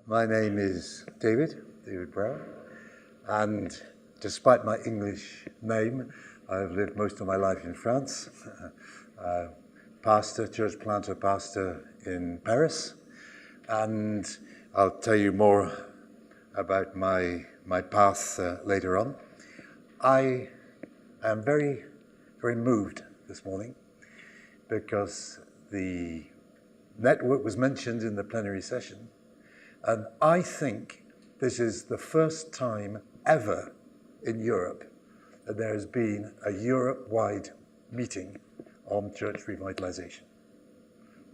My name is David Brown, and despite my English name, I've lived most of my life in France. Church planter, pastor in Paris, and I'll tell you more about my path later on. I am very, very moved this morning because the network was mentioned in the plenary session, and I think this is the first time ever in Europe that there has been a Europe-wide meeting on church revitalization.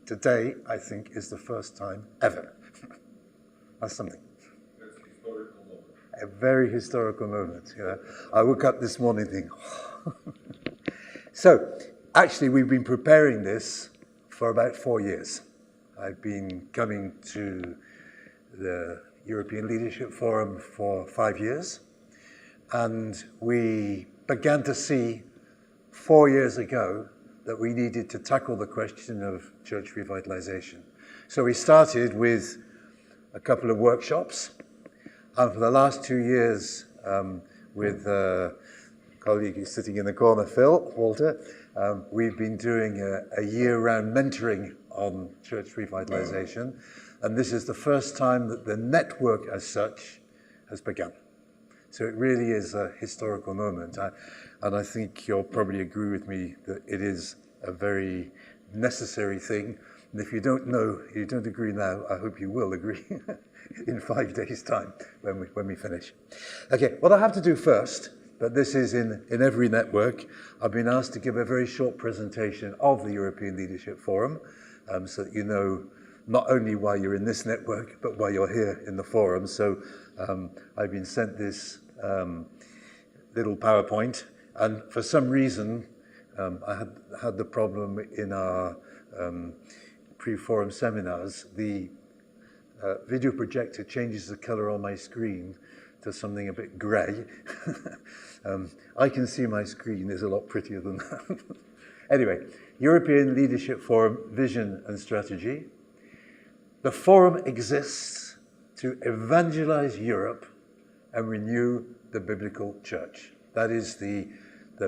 Today, I think, is the first time ever. That's something. It's a historical moment. A very historical moment. You know, I woke up this morning thinking, So, actually, we've been preparing this for about 4 years. I've been coming to the European Leadership Forum for 5 years, and we began to see 4 years ago that we needed to tackle the question of church revitalization. So we started with a couple of workshops, and for the last 2 years, with a colleague who's sitting in the corner, Walter, we've been doing a year-round mentoring on church revitalization, and this is the first time that the network as such has begun. So it really is a historical moment, and I think you'll probably agree with me that it is a very necessary thing. And if you don't agree now, I hope you will agree in 5 days' time when we finish. Okay, what I have to do first, but this is in every network, I've been asked to give a very short presentation of the European Leadership Forum, so that you know not only why you're in this network, but why you're here in the forum. So I've been sent this little PowerPoint, and for some reason, I had the problem in our pre-forum seminars. The video projector changes the color on my screen to something a bit gray. I can see my screen is a lot prettier than that. Anyway, European Leadership Forum Vision and Strategy. The forum exists to evangelize Europe and renew the biblical church. That is the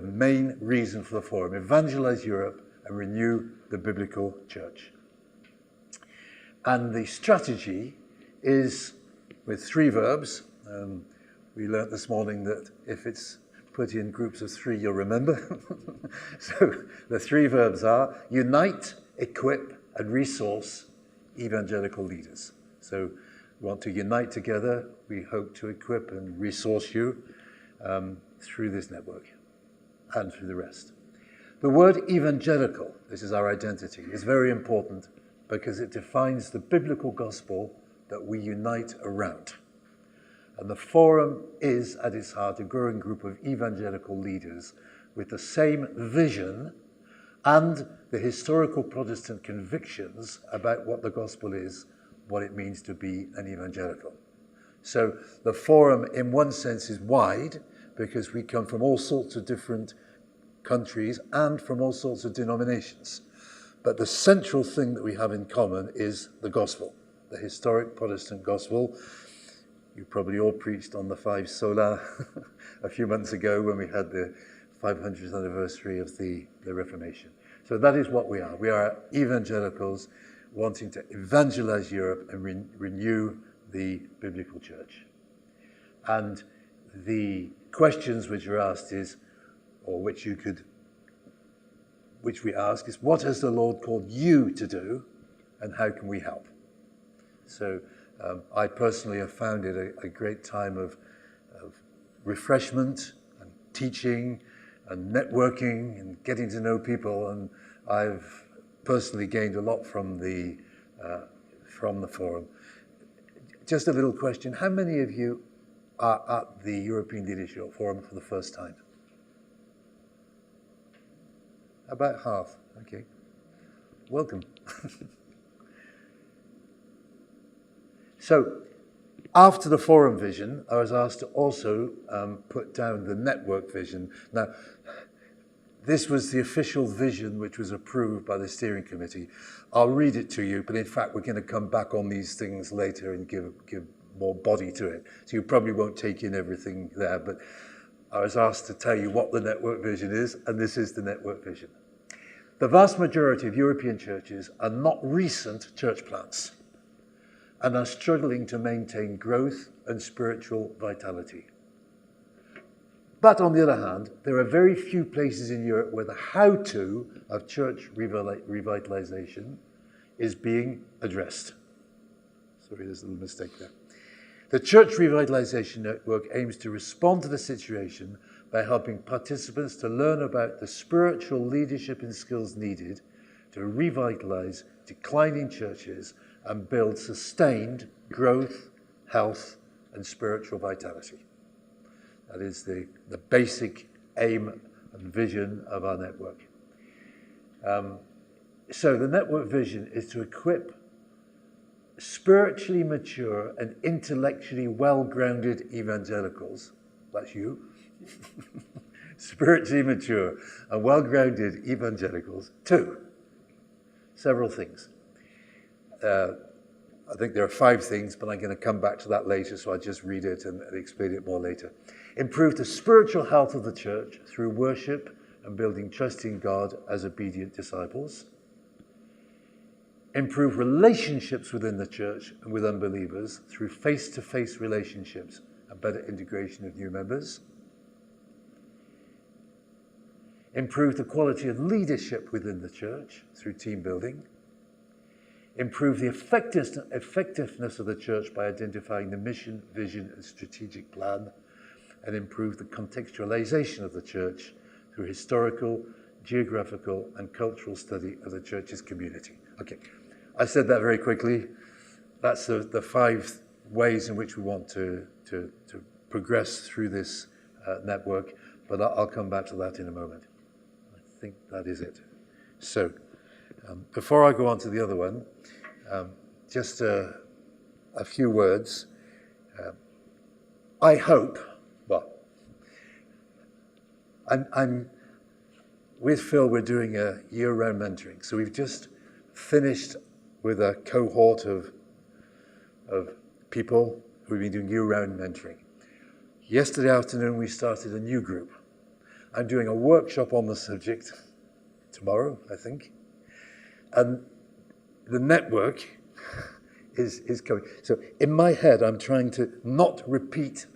main reason for the forum. Evangelize Europe and renew the biblical church. And the strategy is with 3 verbs. We learnt this morning that if it's put in groups of 3, you'll remember. So the 3 verbs are unite, equip, and resource evangelical leaders. So we want to unite together. We hope to equip and resource you through this network and through the rest. The word evangelical, this is our identity, is very important because it defines the biblical gospel that we unite around. And the forum is, at its heart, a growing group of evangelical leaders with the same vision and the historical Protestant convictions about what the gospel is, what it means to be an evangelical. So the forum, in one sense, is wide because we come from all sorts of different countries and from all sorts of denominations. But the central thing that we have in common is the gospel, the historic Protestant gospel. You probably all preached on the 5 sola a few months ago when we had the 500th anniversary of the Reformation. So that is what we are. We are evangelicals wanting to evangelize Europe and renew the biblical church. And the questions which are asked is, or which we ask is, what has the Lord called you to do, and how can we help? So I personally have found it a great time of refreshment and teaching and networking and getting to know people, and I've personally gained a lot from the forum. Just a little question: how many of you are at the European Leadership Forum for the first time? About half. Okay. Welcome. So, after the forum vision, I was asked to also put down the network vision. Now, this was the official vision which was approved by the steering committee. I'll read it to you, but in fact, we're going to come back on these things later and give more body to it. So you probably won't take in everything there, but I was asked to tell you what the network vision is, and this is the network vision. The vast majority of European churches are not recent church plants and are struggling to maintain growth and spiritual vitality. But on the other hand, there are very few places in Europe where the how-to of church revitalization is being addressed. Sorry, there's a little mistake there. The Church Revitalization Network aims to respond to the situation by helping participants to learn about the spiritual leadership and skills needed to revitalize declining churches and build sustained growth, health, and spiritual vitality. That is the basic aim and vision of our network. So the network vision is to equip spiritually mature and intellectually well-grounded evangelicals, that's you, spiritually mature and well-grounded evangelicals to several things. I think there are 5 things, but I'm going to come back to that later, so I'll just read it and explain it more later. Improve the spiritual health of the church through worship and building trust in God as obedient disciples. Improve relationships within the church and with unbelievers through face-to-face relationships and better integration of new members. Improve the quality of leadership within the church through team building. Improve the effectiveness of the church by identifying the mission, vision, and strategic plan. And improve the contextualization of the church through historical, geographical, and cultural study of the church's community. Okay, I said that very quickly. That's the 5 ways in which we want to progress through this network, but I'll come back to that in a moment. I think that is it. So, before I go on to the other one, just a few words. I hope, well, I'm with Phil, we're doing a year-round mentoring. So we've just finished with a cohort of people who've been doing year-round mentoring. Yesterday afternoon, we started a new group. I'm doing a workshop on the subject tomorrow, I think. And the network is coming. So in my head, I'm trying to not repeat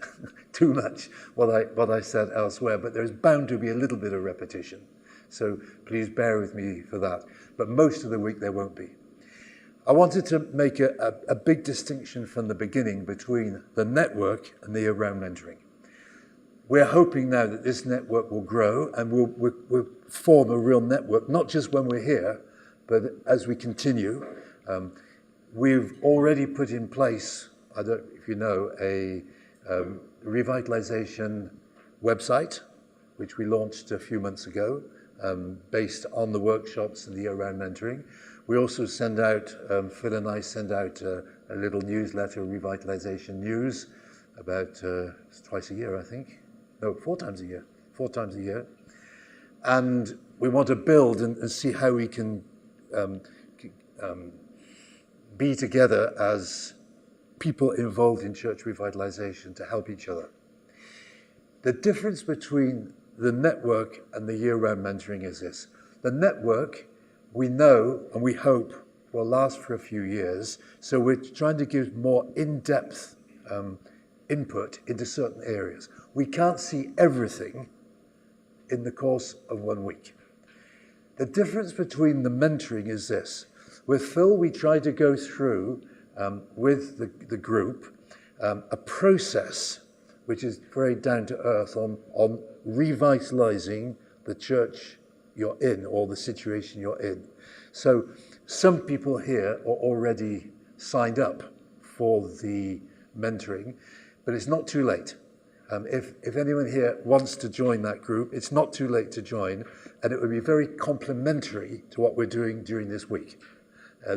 too much what I said elsewhere, but there's bound to be a little bit of repetition. So please bear with me for that. But most of the week there won't be. I wanted to make a big distinction from the beginning between the network and the year-round mentoring. We're hoping now that this network will grow and we'll form a real network, not just when we're here, but as we continue. We've already put in place, I don't know if you know, a Revitalization website, which we launched a few months ago, based on the workshops and the year-round mentoring. We also send out, Phil and I send out a little newsletter, Revitalization News, about twice a year, I think. No, 4 times a year. 4 times a year. And we want to build and see how we can be together as people involved in church revitalization to help each other. The difference between the network and the year-round mentoring is this. The network, we know and we hope will last for a few years, so we're trying to give more in-depth input into certain areas. We can't see everything in the course of 1 week. The difference between the mentoring is this. With Phil, we try to go through, with the group, a process which is very down to earth on revitalizing the church you're in or the situation you're in. So some people here are already signed up for the mentoring, but it's not too late. If anyone here wants to join that group, it's not too late to join, and it would be very complementary to what we're doing during this week.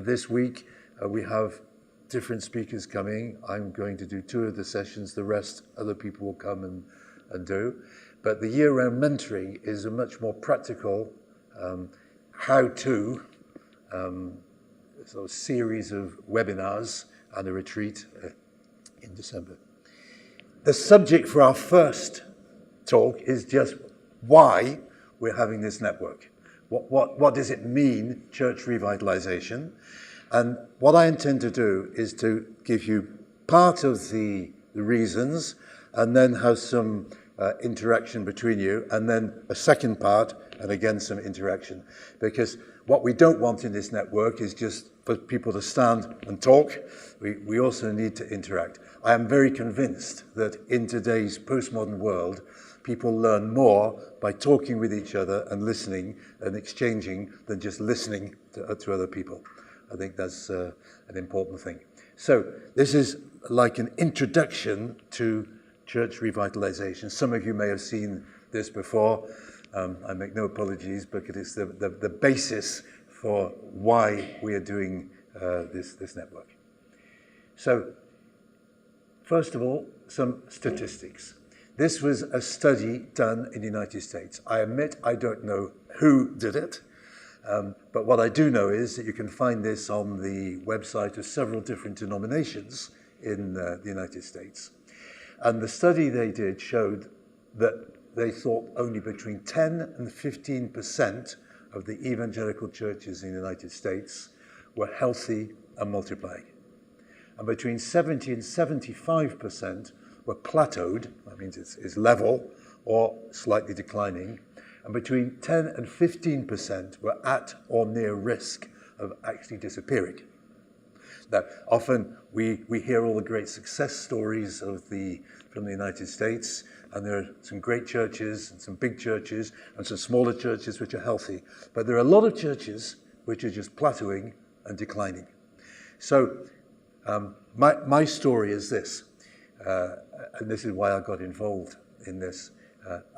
This week, we have different speakers coming. I'm going to do 2 of the sessions. The rest, other people will come and do. But the year-round mentoring is a much more practical how-to sort of series of webinars and a retreat in December. The subject for our first talk is just why we're having this network. What does it mean, church revitalization? And what I intend to do is to give you part of the reasons and then have some interaction between you, and then a second part, and again some interaction. Because what we don't want in this network is just for people to stand and talk. We also need to interact. I am very convinced that in today's postmodern world, people learn more by talking with each other and listening and exchanging than just listening to other people. I think that's an important thing. So this is like an introduction to church revitalization. Some of you may have seen this before. I make no apologies, but it is the basis for why we are doing this network. So first of all, some statistics. This was a study done in the United States. I admit I don't know who did it, but what I do know is that you can find this on the website of several different denominations in the United States. And the study they did showed that they thought only between 10 and 15% of the evangelical churches in the United States were healthy and multiplying. And between 70 and 75% were plateaued, that means it's level, or slightly declining. And between 10 and 15% were at or near risk of actually disappearing. Now, often we hear all the great success stories from the United States, and there are some great churches and some big churches and some smaller churches which are healthy. But there are a lot of churches which are just plateauing and declining. So my story is this, and this is why I got involved in this.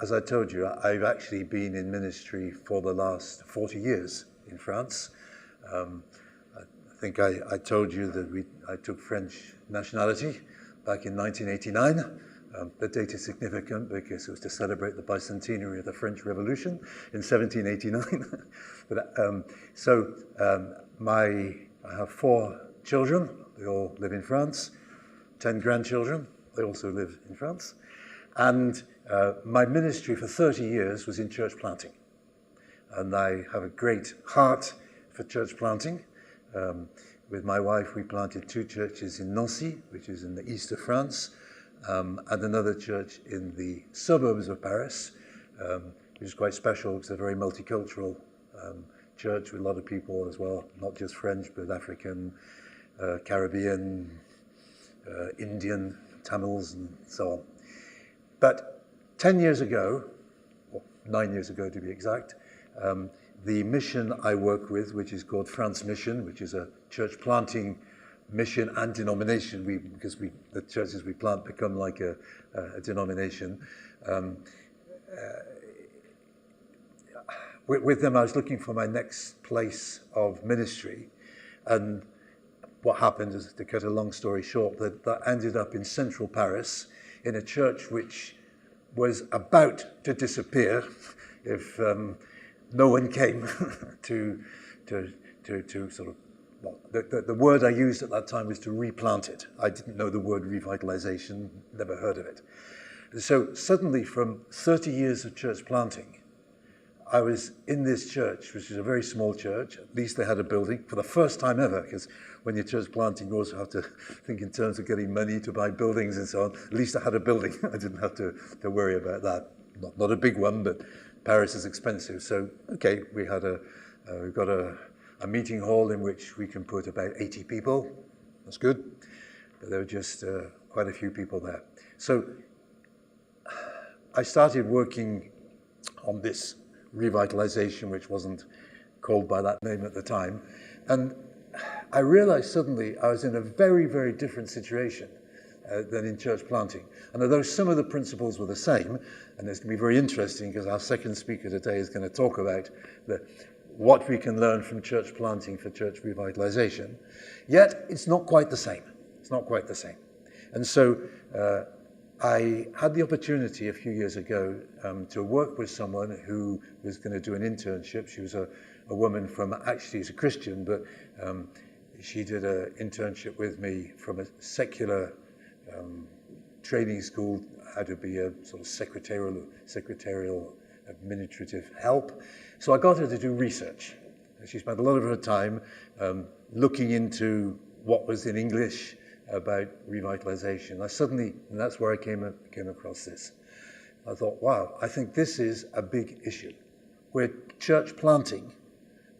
As I told you, I've actually been in ministry for the last 40 years in France. I think I told you that I took French nationality back in 1989. The date is significant because it was to celebrate the bicentenary of the French Revolution in 1789. I have 4 children. They all live in France. 10 grandchildren. They also live in France. And my ministry for 30 years was in church planting. And I have a great heart for church planting. With my wife, we planted 2 churches in Nancy, which is in the east of France, and another church in the suburbs of Paris, which is quite special because it's a very multicultural church with a lot of people as well, not just French, but African, Caribbean, Indian, Tamils, and so on. But 10 years ago, or 9 years ago to be exact, the mission I work with, which is called France Mission, which is a church planting mission and denomination, because the churches we plant become like a denomination. With them, I was looking for my next place of ministry, and what happened is, to cut a long story short, that ended up in central Paris in a church which was about to disappear if no one came to sort of, well, the word I used at that time was to replant it. I didn't know the word revitalization, never heard of it. So suddenly, from 30 years of church planting, I was in this church, which is a very small church. At least they had a building for the first time ever, because when you're church planting, you also have to think in terms of getting money to buy buildings and so on. At least I had a building. I didn't have to worry about that. Not a big one, but Paris is expensive. So, okay, we've got a meeting hall in which we can put about 80 people. That's good. But there were just quite a few people there. So I started working on this revitalization, which wasn't called by that name at the time. And I realized suddenly I was in a very, very different situation than in church planting. And although some of the principles were the same, and it's going to be very interesting because our second speaker today is going to talk about what we can learn from church planting for church revitalization, yet it's not quite the same. It's not quite the same. And so I had the opportunity a few years ago to work with someone who was going to do an internship. She was a woman from, actually she's a Christian, but she did an internship with me from a secular training school, how to be a sort of secretarial administrative help. So I got her to do research. She spent a lot of her time looking into what was in English about revitalization. And that's where I came across this. I thought, wow, I think this is a big issue. We're church planting,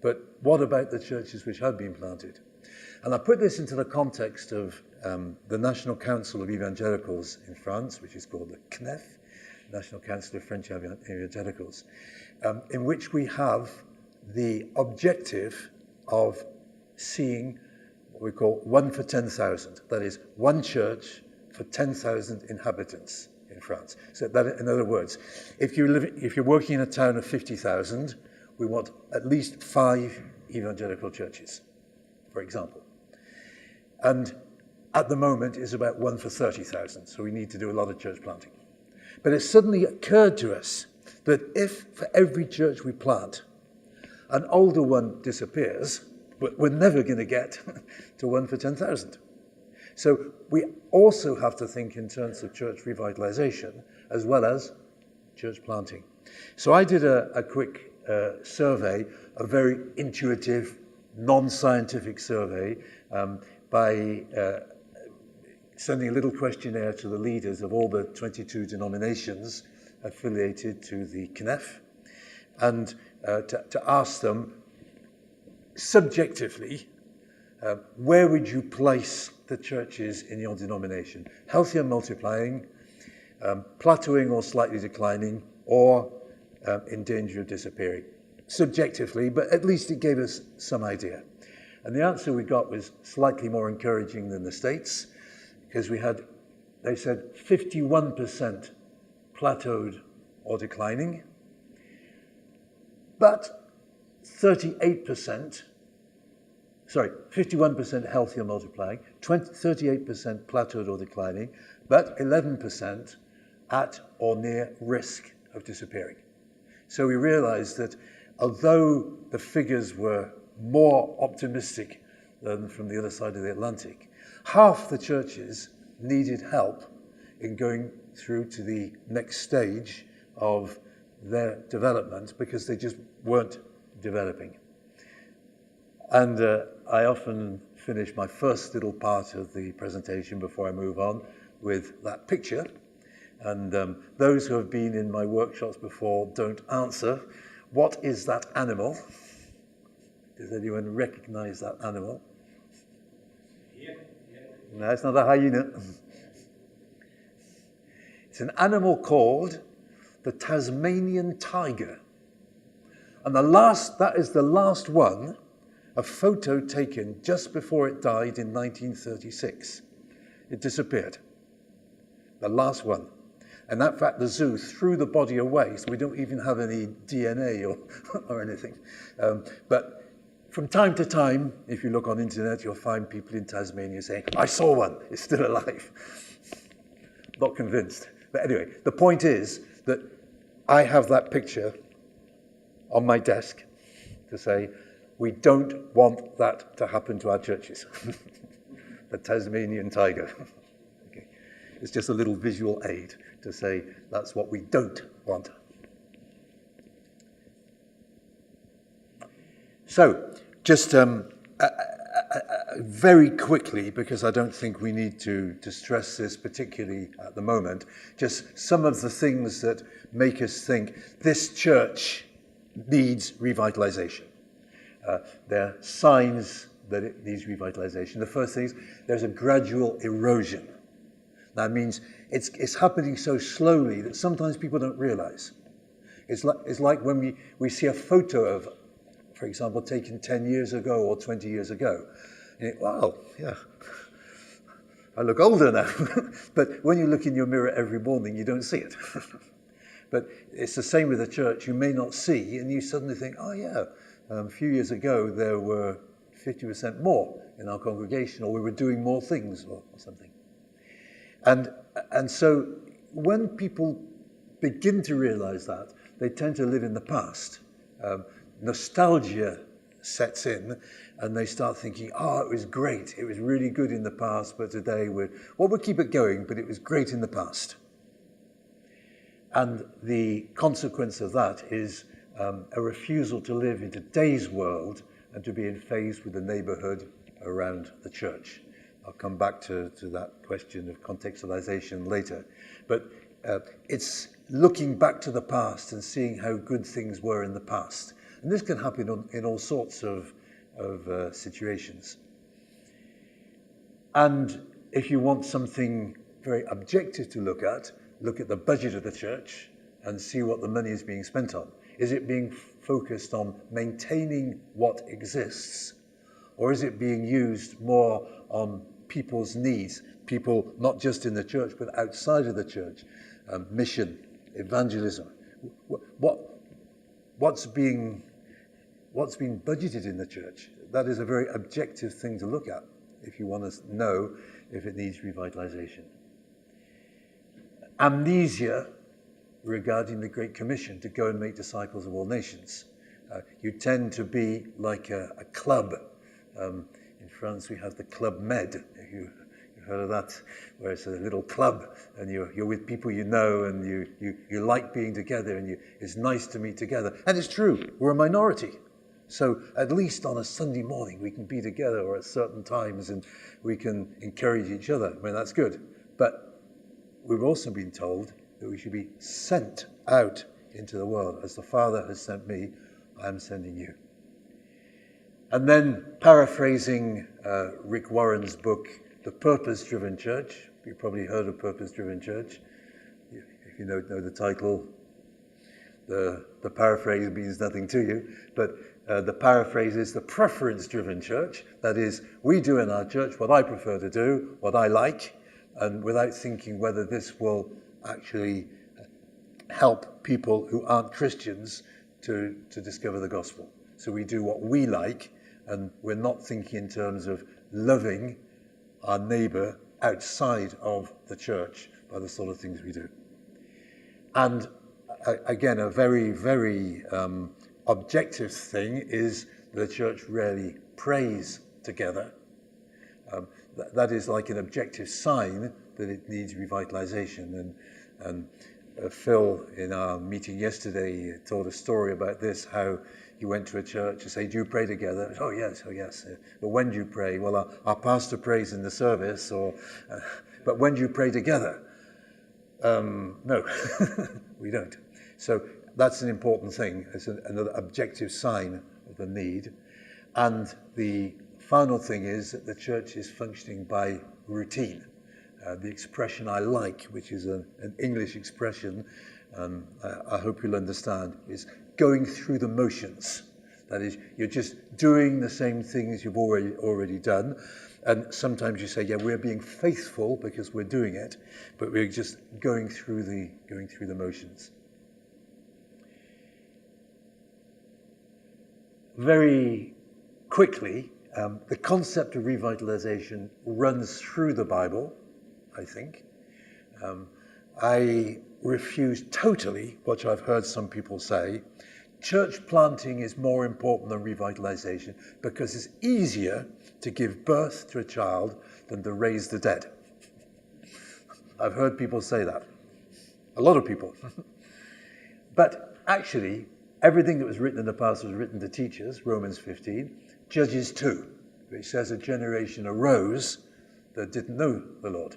but what about the churches which have been planted? And I put this into the context of the National Council of Evangelicals in France, which is called the CNEF, National Council of French Evangelicals, in which we have the objective of seeing what we call 1 for 10,000. That is, one church for 10,000 inhabitants in France. So that, in other words, if you're working in a town of 50,000, we want at least 5 evangelical churches, for example. And at the moment is about 1 for 30,000, so we need to do a lot of church planting. But it suddenly occurred to us that if for every church we plant, an older one disappears, we're never going to get to 1 for 10,000. So we also have to think in terms of church revitalization as well as church planting. So I did a quick survey, a very intuitive, non-scientific survey by sending a little questionnaire to the leaders of all the 22 denominations affiliated to the CNEF, and to ask them subjectively, where would you place the churches in your denomination? Healthy and multiplying, plateauing or slightly declining, or in danger of disappearing? Subjectively, but at least it gave us some idea. And the answer we got was slightly more encouraging than the States, because they said 51% plateaued or declining, but 51% healthy or multiplying, 38% plateaued or declining, but 11% at or near risk of disappearing. So we realized that although the figures were more optimistic than from the other side of the Atlantic, half the churches needed help in going through to the next stage of their development because they just weren't developing. And I often finish my first little part of the presentation before I move on with that picture. And those who have been in my workshops before don't answer. What is that animal? Does anyone recognize that animal? Yeah. No, it's not a hyena. It's an animal called the Tasmanian Tiger. And that is the last one, a photo taken just before it died in 1936. It disappeared. The last one. And in fact, the zoo threw the body away, so we don't even have any DNA or anything. But from time to time, if you look on the internet, you'll find people in Tasmania saying, I saw one, it's still alive. Not convinced. But anyway, the point is that I have that picture on my desk to say, we don't want that to happen to our churches. The Tasmanian Tiger. Okay. It's just a little visual aid to say that's what we don't want. So, just very quickly, because I don't think we need to stress this particularly at the moment, just some of the things that make us think this church needs revitalization. There are signs that it needs revitalization. The first thing is there's a gradual erosion. That means it's happening so slowly that sometimes people don't realize. It's like when we see a photo of, for example, taken 10 years ago or 20 years ago. And you think, wow, yeah, I look older now. But when you look in your mirror every morning, you don't see it. But it's the same with the church. You may not see, and you suddenly think, oh yeah, a few years ago there were 50% more in our congregation, or we were doing more things or something. And so when people begin to realize that, they tend to live in the past. Nostalgia sets in, and they start thinking, oh, it was great. It was really good in the past, but today we'll keep it going, but it was great in the past. And the consequence of that is a refusal to live in today's world and to be in phase with the neighborhood around the church. I'll come back to that question of contextualization later. But it's looking back to the past and seeing how good things were in the past. And this can happen in all sorts of situations. And if you want something very objective to look at the budget of the church and see what the money is being spent on. Is it being focused on maintaining what exists, or is it being used more on people's needs, people not just in the church but outside of the church, mission, evangelism? What's being budgeted in the church? That is a very objective thing to look at if you want to know if it needs revitalization. Amnesia regarding the Great Commission to go and make disciples of all nations. You tend to be like a club. In France, we have the Club Med. You've heard of that, where it's a little club, and you're with people you know, and you like being together, and it's nice to meet together. And it's true, we're a minority. So at least on a Sunday morning, we can be together, or at certain times, and we can encourage each other. I mean, that's good. But we've also been told that we should be sent out into the world. As the Father has sent me, I am sending you. And then paraphrasing Rick Warren's book, The Purpose-Driven Church. You've probably heard of Purpose-Driven Church. If you know the title, the paraphrase means nothing to you, but the paraphrase is the preference-driven church. That is, we do in our church what I prefer to do, what I like, and without thinking whether this will actually help people who aren't Christians to discover the gospel. So we do what we like, and we're not thinking in terms of loving our neighbor outside of the church by the sort of things we do. And again, a very, very objective thing is the church rarely prays together. That is like an objective sign that it needs revitalization. And Phil, in our meeting yesterday, told a story about this, how he went to a church and said, do you pray together? Oh, yes. But when do you pray? Well, our pastor prays in the service, but when do you pray together? No, we don't. So that's an important thing. It's another objective sign of the need. And the final thing is that the church is functioning by routine. The expression I like, which is an English expression, I hope you'll understand, is going through the motions. That is, you're just doing the same things you've already done. And sometimes you say, yeah, we're being faithful because we're doing it, but we're just going through the motions. Very quickly, the concept of revitalization runs through the Bible, I think. I refuse totally what I've heard some people say. Church planting is more important than revitalization because it's easier to give birth to a child than to raise the dead. I've heard people say that. A lot of people. But actually, everything that was written in the past was written to teach us, Romans 15. Judges 2, which says a generation arose that didn't know the Lord.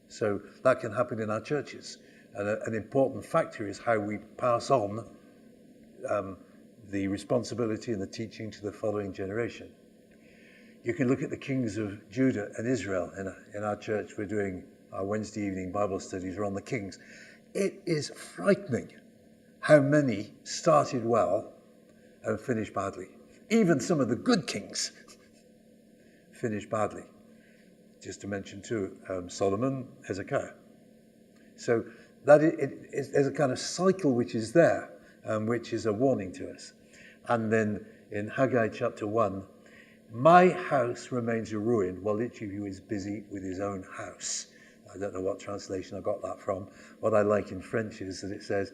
So that can happen in our churches. And an important factor is how we pass on the responsibility and the teaching to the following generation. You can look at the kings of Judah and Israel. In our church, we're doing our Wednesday evening Bible studies are on the kings. It is frightening how many started well and finished badly. Even some of the good kings finished badly. Just to mention two, Solomon, Hezekiah. So that there's a kind of cycle which is there, which is a warning to us. And then in Haggai chapter 1, my house remains a ruin while each of you is busy with his own house. I don't know what translation I got that from. What I like in French is that it says,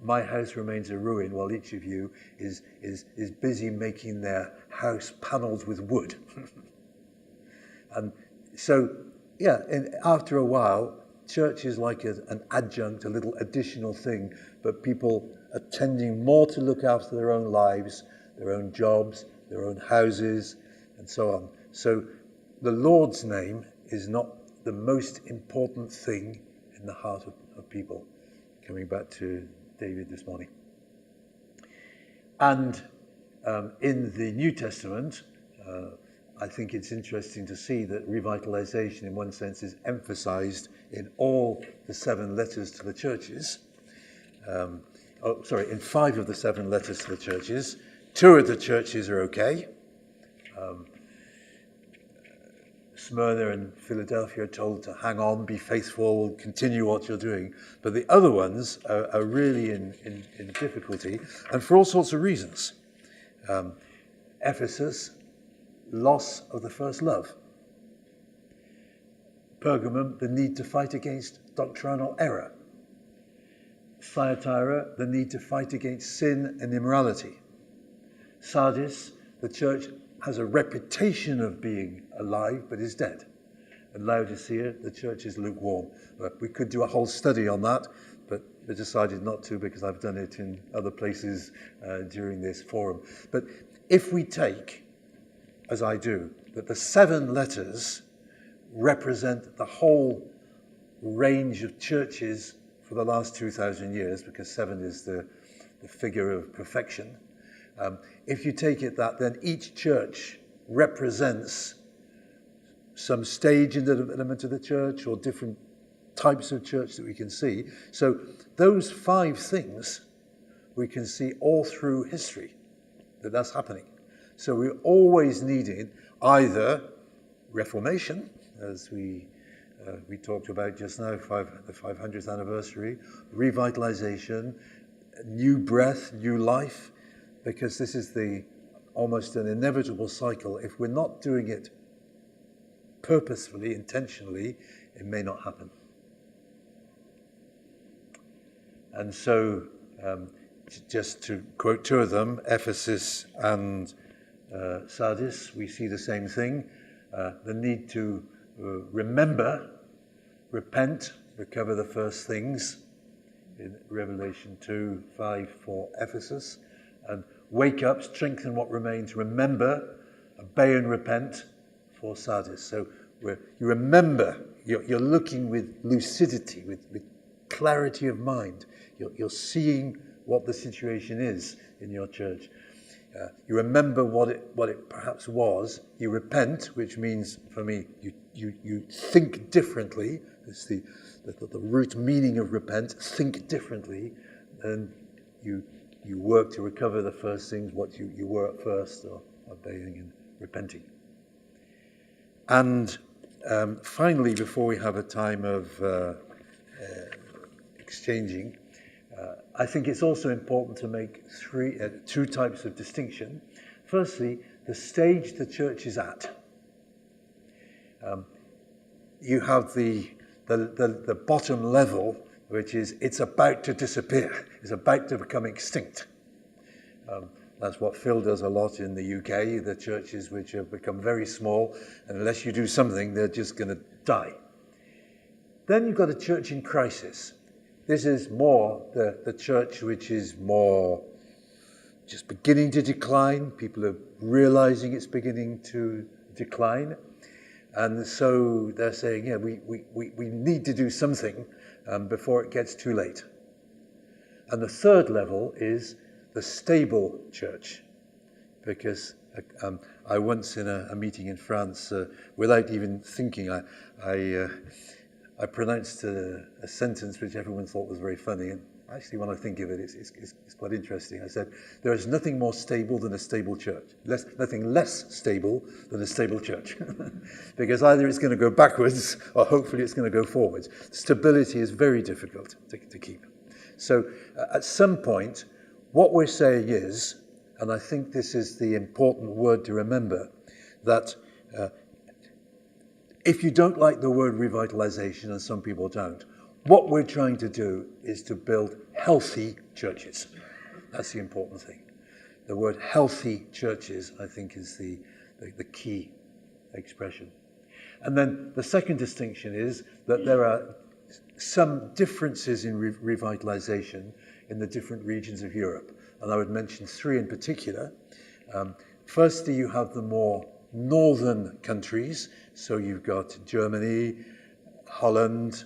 my house remains a ruin while each of you is busy making their house panelled with wood. And so, yeah, after a while, church is like an adjunct, a little additional thing, but people are tending more to look after their own lives, their own jobs, their own houses, and so on. So the Lord's name is not the most important thing in the heart of people. Coming back to David this morning. And in the New Testament, I think it's interesting to see that revitalization in one sense is emphasized in all the 7 letters to the churches. In 5 of the 7 letters to the churches. 2 of the churches are okay. Smyrna and Philadelphia are told to hang on, be faithful, continue what you're doing. But the other ones are really in difficulty, and for all sorts of reasons. Ephesus, loss of the first love. Pergamum, the need to fight against doctrinal error. Thyatira, the need to fight against sin and immorality. Sardis, the church has a reputation of being alive, but is dead. And Laodicea, the church is lukewarm. We could do a whole study on that, but I decided not to because I've done it in other places during this forum. But if we take, as I do, that the 7 letters represent the whole range of churches for the last 2,000 years, because 7 is the figure of perfection. If you take it that, then each church represents some stage in the development of the church or different types of church that we can see. So those 5 things we can see all through history that's happening. So we're always needing either reformation, as we talked about just now, the 500th anniversary, revitalization, new breath, new life, because this is almost an inevitable cycle. If we're not doing it purposefully, intentionally, it may not happen. And so, just to quote 2 of them, Ephesus and Sardis, we see the same thing. The need to remember, repent, recover the first things in Revelation 2:5 for Ephesus, and wake up, strengthen what remains, remember, obey and repent for Sardis. So you remember, you're looking with lucidity, with clarity of mind. You're seeing what the situation is in your church. You remember what it perhaps was. You repent, which means, for me, you think differently. It's the root meaning of repent. Think differently, and you work to recover the first things, what you were at first, or obeying and repenting. And finally, before we have a time of exchanging, I think it's also important to make 2 types of distinction. Firstly, the stage the church is at. You have the bottom level, which is it's about to disappear. It's about to become extinct. That's what Phil does a lot in the UK, the churches which have become very small, and unless you do something, they're just going to die. Then you've got a church in crisis. This is more the church which is more just beginning to decline. People are realizing it's beginning to decline. And so they're saying, yeah, we need to do something before it gets too late. And the third level is the stable church. Because I once in a meeting in France, without even thinking, I pronounced a sentence which everyone thought was very funny, and actually when I think of it, it's quite interesting. I said, there is nothing more stable than a stable church. Nothing less stable than a stable church. Because either it's going to go backwards, or hopefully it's going to go forwards. Stability is very difficult to keep. So at some point, what we're saying is, and I think this is the important word to remember, that If you don't like the word revitalization, and some people don't, what we're trying to do is to build healthy churches. That's the important thing. The word healthy churches, I think, is the key expression. And then the second distinction is that there are some differences in revitalization in the different regions of Europe. And I would mention three in particular. Firstly, you have the more northern countries. So you've got Germany, Holland,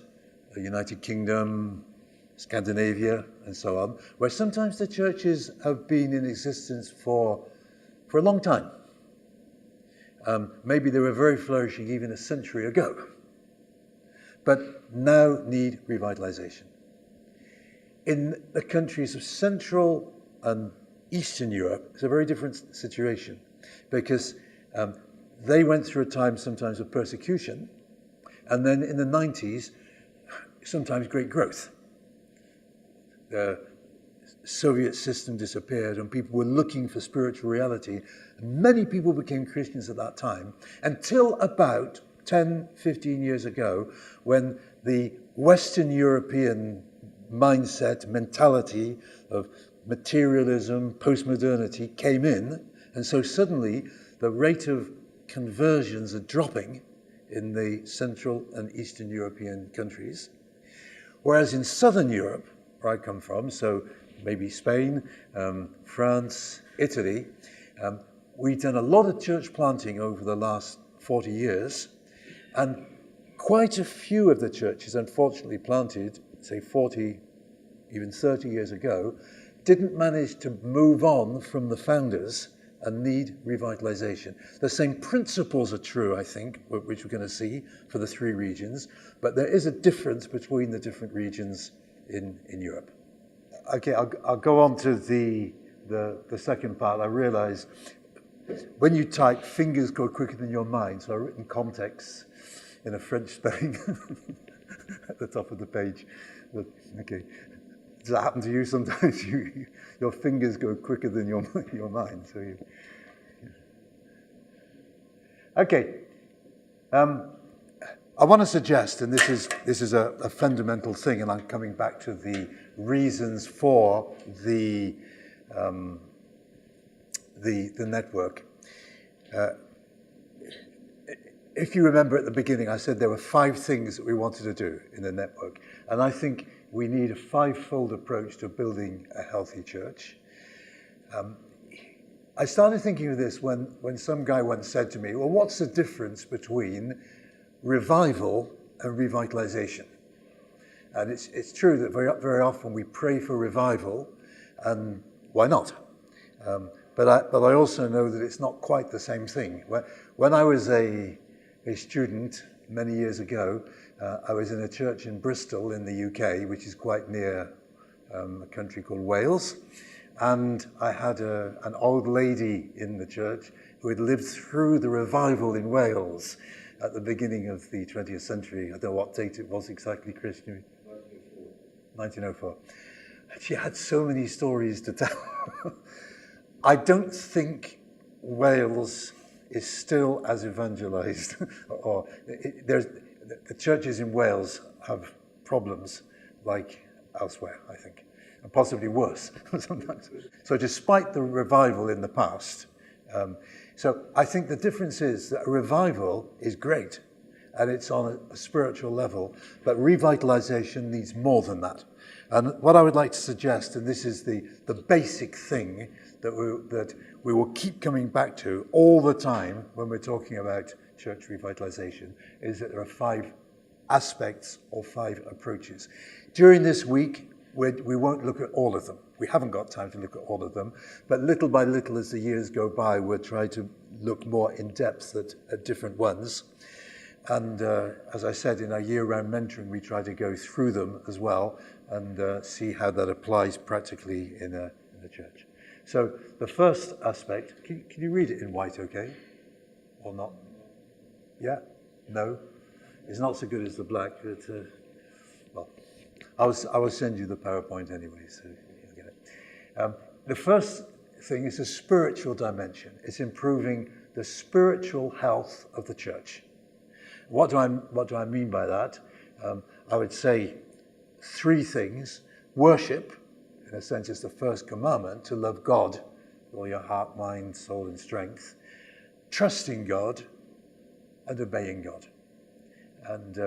the United Kingdom, Scandinavia, and so on, where sometimes the churches have been in existence for a long time. Maybe they were very flourishing even a century ago, but now need revitalization. In the countries of Central and Eastern Europe, it's a very different situation, because they went through a time sometimes of persecution, and then in the 90s, sometimes great growth. The Soviet system disappeared and people were looking for spiritual reality. Many people became Christians at that time, until about 10, 15 years ago, when the Western European mindset, mentality of materialism, postmodernity came in, and so suddenly the rate of conversions are dropping in the Central and Eastern European countries. Whereas in Southern Europe, where I come from, so maybe Spain, France, Italy, we've done a lot of church planting over the last 40 years, and quite a few of the churches, unfortunately planted, say 40, even 30 years ago, didn't manage to move on from the founders and need revitalization. The same principles are true, I think, which we're going to see for the three regions, but there is a difference between the different regions in Europe. Okay, I'll go on to the second part. I realize when you type, fingers go quicker than your mind, so I've written context in a French spelling at the top of the page. But, okay. Does that happen to you sometimes? Your fingers go quicker than your mind. So okay. I want to suggest, and this is a fundamental thing, and I'm coming back to the reasons for the network. If you remember at the beginning, I said there were 5 things that we wanted to do in the network, and I think we need a 5-fold approach to building a healthy church. I started thinking of this when some guy once said to me, well, what's the difference between revival and revitalization? And it's true that very often we pray for revival, and why not? But I also know that it's not quite the same thing. When I was a student many years ago, I was in a church in Bristol in the UK, which is quite near a country called Wales. And I had an old lady in the church who had lived through the revival in Wales at the beginning of the 20th century. I don't know what date it was exactly, Christian. 1904. She had so many stories to tell. I don't think Wales is still as evangelized, or the churches in Wales have problems like elsewhere, I think, and possibly worse sometimes. So despite the revival in the past, so I think the difference is that a revival is great, and it's on a spiritual level, but revitalization needs more than that. And what I would like to suggest, and this is the basic thing that we will keep coming back to all the time when we're talking about church revitalization, is that there are 5 aspects or 5 approaches. During this week, we won't look at all of them. We haven't got time to look at all of them, but little by little as the years go by, we'll try to look more in depth at different ones. And as I said, in our year-round mentoring, we try to go through them as well and see how that applies practically in a church. So the first aspect, can you read it in white, okay? Or not? Yeah? No? It's not so good as the black, but well, I will send you the PowerPoint anyway, so you'll get it. The first thing is a spiritual dimension. It's improving the spiritual health of the church. What do I mean by that? I would say three things. Worship, in a sense, is the first commandment, to love God with all your heart, mind, soul, and strength. Trusting God and obeying God. And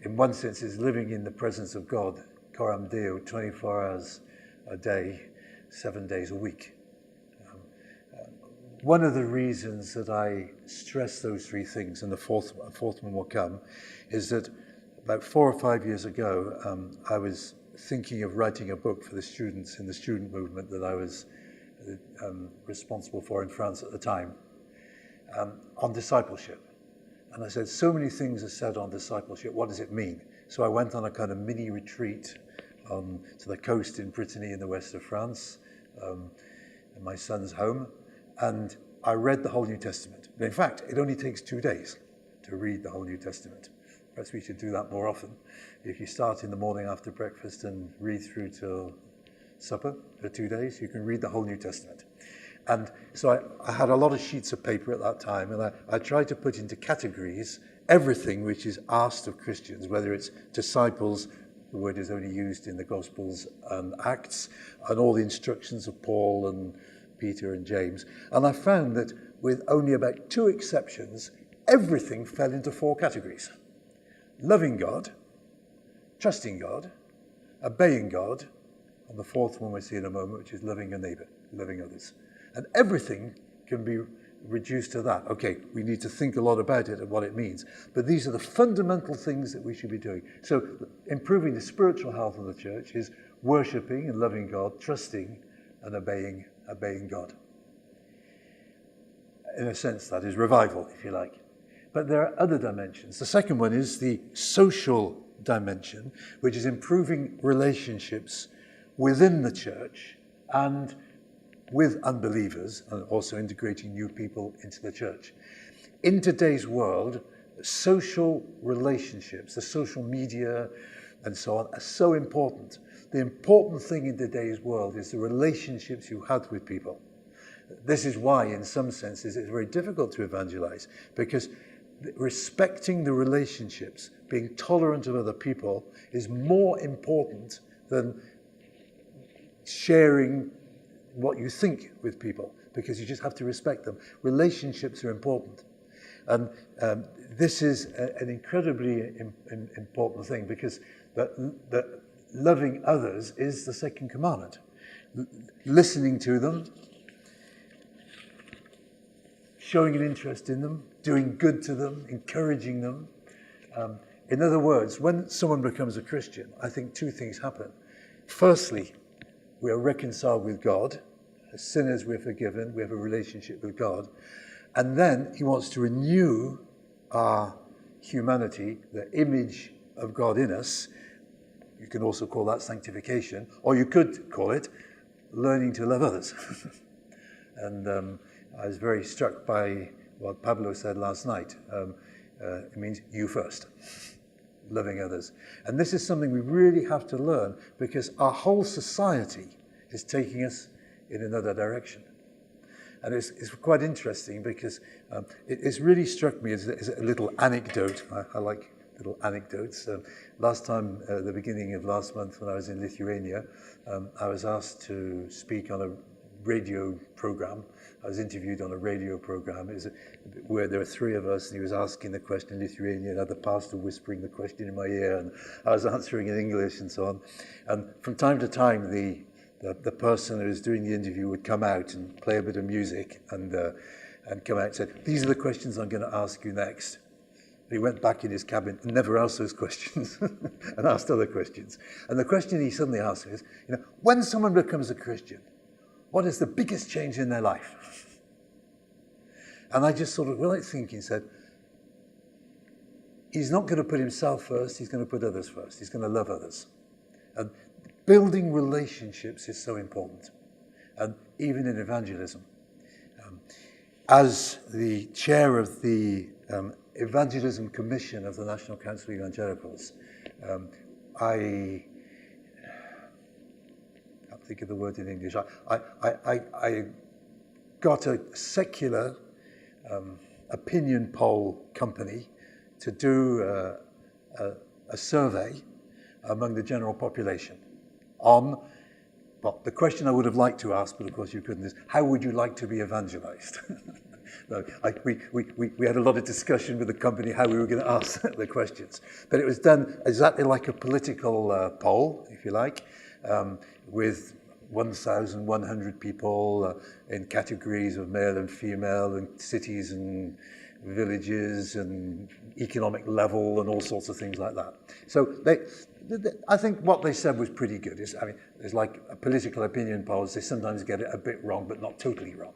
in one sense, is living in the presence of God, coram Deo, 24 hours a day, 7 days a week. One of the reasons that I stress those three things, and the fourth one will come, is that about 4 or 5 years ago, I was thinking of writing a book for the students in the student movement that I was responsible for in France at the time, on discipleship. And I said, so many things are said on discipleship, what does it mean? So I went on a kind of mini retreat to the coast in Brittany in the west of France, in my son's home, and I read the whole New Testament. But in fact, it only takes 2 days to read the whole New Testament. Perhaps we should do that more often. If you start in the morning after breakfast and read through till supper for 2 days, you can read the whole New Testament. And so I had a lot of sheets of paper at that time, and I tried to put into categories everything which is asked of Christians, whether it's disciples, the word is only used in the Gospels and Acts, and all the instructions of Paul and Peter and James. And I found that with only about 2 exceptions, everything fell into 4 categories. Loving God, trusting God, obeying God, and the fourth one we'll see in a moment, which is loving a neighbour, loving others. And everything can be reduced to that. Okay, we need to think a lot about it and what it means. But these are the fundamental things that we should be doing. So improving the spiritual health of the church is worshipping and loving God, trusting and obeying God. In a sense, that is revival, if you like. But there are other dimensions. The second one is the social dimension, which is improving relationships within the church and with unbelievers, and also integrating new people into the church. In today's world, social relationships, the social media and so on, are so important. The important thing in today's world is the relationships you have with people. This is why, in some senses, it's very difficult to evangelize, because respecting the relationships, being tolerant of other people, is more important than sharing what you think with people, because you just have to respect them. Relationships are important. And this is an incredibly important thing, because that loving others is the second commandment. Listening to them, showing an interest in them, doing good to them, encouraging them. In other words, when someone becomes a Christian, I think 2 things happen. Firstly, we are reconciled with God. As sinners, we're forgiven. We have a relationship with God. And then he wants to renew our humanity, the image of God in us. You can also call that sanctification, or you could call it learning to love others. And I was very struck by what Pablo said last night. It means you first, loving others. And this is something we really have to learn, because our whole society is taking us in another direction. And it's quite interesting, because it's really struck me as a little anecdote. I like little anecdotes. Last time, at the beginning of last month, when I was in Lithuania, I was asked to speak on a radio program. I was interviewed on a radio program where there were 3 of us, and he was asking the question in Lithuanian, and had the pastor whispering the question in my ear, and I was answering in English and so on. And from time to time, the person who was doing the interview would come out and play a bit of music and come out and say, "These are the questions I'm going to ask you next." He went back in his cabin and never asked those questions and asked other questions. And the question he suddenly asked is, when someone becomes a Christian, what is the biggest change in their life? And I just sort of, without thinking, said, he's not going to put himself first, he's going to put others first. He's going to love others. And building relationships is so important, and even in evangelism. As the chair of the Evangelism Commission of the National Council of Evangelicals, I can't think of the word in English. I got a secular opinion poll company to do a survey among the general population on, well, the question I would have liked to ask, but of course you couldn't, is how would you like to be evangelized? No, we had a lot of discussion with the company how we were going to ask the questions. But it was done exactly like a political poll, if you like, with 1,100 people in categories of male and female and cities and villages and economic level and all sorts of things like that. So I think what they said was pretty good. It's like a political opinion polls. They sometimes get it a bit wrong, but not totally wrong.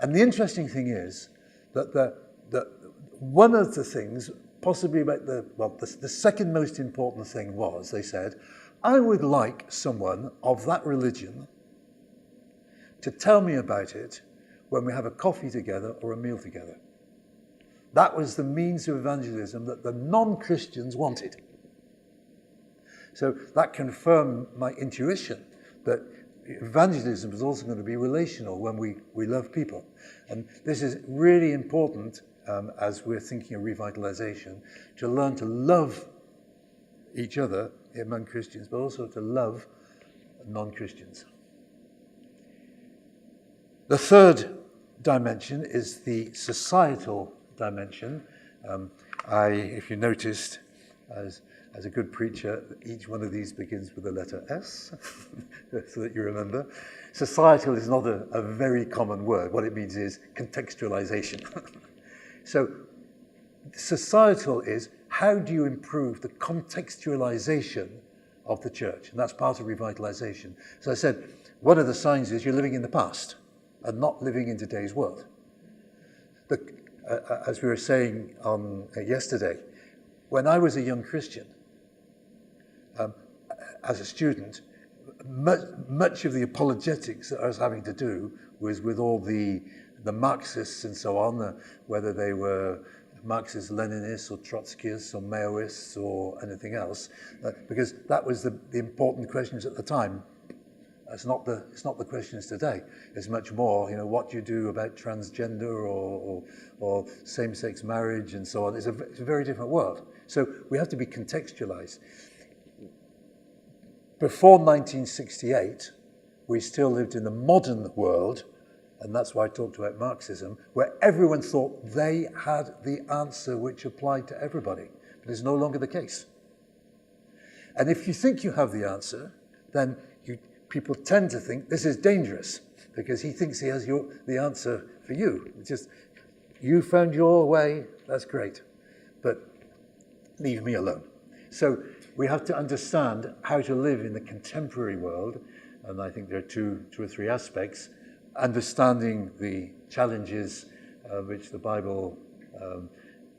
And the interesting thing is that one of the things, possibly about the second most important thing was, they said, I would like someone of that religion to tell me about it when we have a coffee together or a meal together. That was the means of evangelism that the non-Christians wanted. So that confirmed my intuition that evangelism is also going to be relational when we love people. And this is really important as we're thinking of revitalization, to learn to love each other among Christians, but also to love non-Christians. The third dimension is the societal dimension. If you noticed, as a good preacher, each one of these begins with the letter S, so that you remember. Societal is not a very common word. What it means is contextualization. So societal is, how do you improve the contextualization of the church? And that's part of revitalization. So I said, one of the signs is you're living in the past and not living in today's world. As we were saying yesterday, when I was a young Christian, as a student, much of the apologetics that I was having to do was with all the Marxists and so on, whether they were Marxist-Leninists or Trotskyists or Maoists or anything else, because that was the important questions at the time. It's not the questions today. It's much more, what do you do about transgender or same-sex marriage and so on. It's a very different world. So we have to be contextualized. Before 1968, we still lived in the modern world, and that's why I talked about Marxism, where everyone thought they had the answer which applied to everybody. But it's no longer the case. And if you think you have the answer, then people tend to think this is dangerous, because he thinks he has the answer for you. It's just, you found your way, that's great, but leave me alone. So we have to understand how to live in the contemporary world, and I think there are two or three aspects. Understanding the challenges which the Bible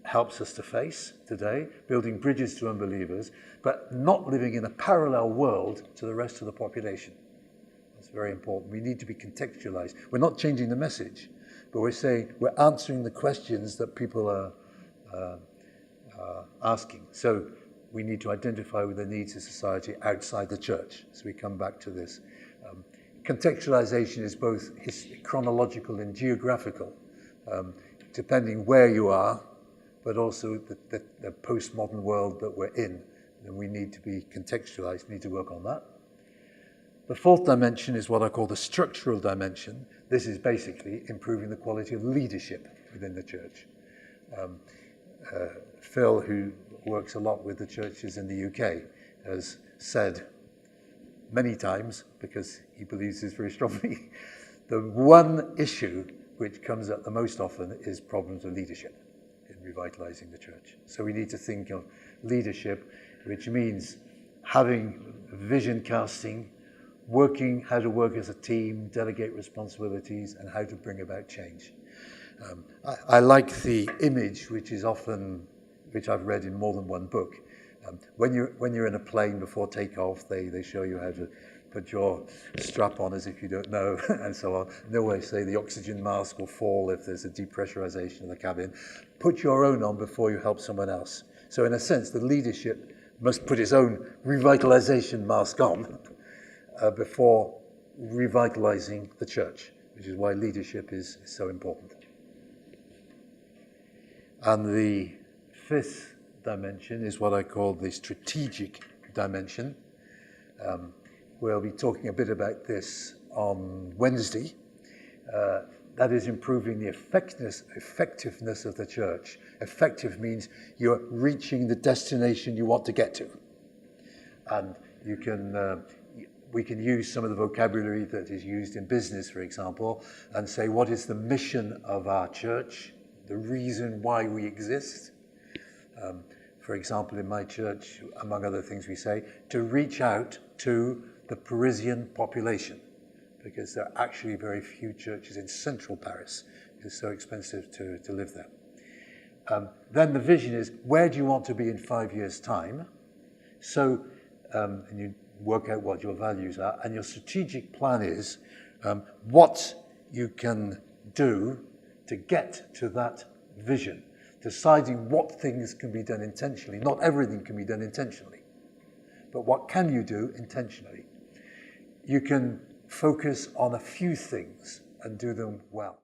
helps us to face today, building bridges to unbelievers, but not living in a parallel world to the rest of the population. That's very important. We need to be contextualized. We're not changing the message, but we're saying we're answering the questions that people are asking. So we need to identify with the needs of society outside the church. So we come back to this. Contextualization is both chronological and geographical, depending where you are, but also the postmodern world that we're in. And we need to be contextualized, need to work on that. The fourth dimension is what I call the structural dimension. This is basically improving the quality of leadership within the church. Phil, who works a lot with the churches in the UK, has said many times, because he believes this very strongly, the one issue which comes up the most often is problems of leadership in revitalizing the church. So we need to think of leadership, which means having vision casting, working how to work as a team, delegate responsibilities, and how to bring about change. I like the image, which I've read in more than one book. When you're in a plane before takeoff, they show you how to put your strap on as if you don't know, and so on. And they always say the oxygen mask will fall if there's a depressurization of the cabin. Put your own on before you help someone else. So in a sense, the leadership must put its own revitalization mask on before revitalizing the church, which is why leadership is so important. And the fifth dimension is what I call the strategic dimension. We'll be talking a bit about this on Wednesday. That is improving the effectiveness of the church. Effective means you're reaching the destination you want to get to. And we can use some of the vocabulary that is used in business, for example, and say, what is the mission of our church? The reason why we exist? For example, in my church, among other things we say, to reach out to the Parisian population, because there are actually very few churches in central Paris. It's so expensive to live there. Then the vision is, where do you want to be in 5 years' time? So, and you work out what your values are, and your strategic plan is what you can do to get to that vision, deciding what things can be done intentionally. Not everything can be done intentionally, but what can you do intentionally? You can focus on a few things and do them well.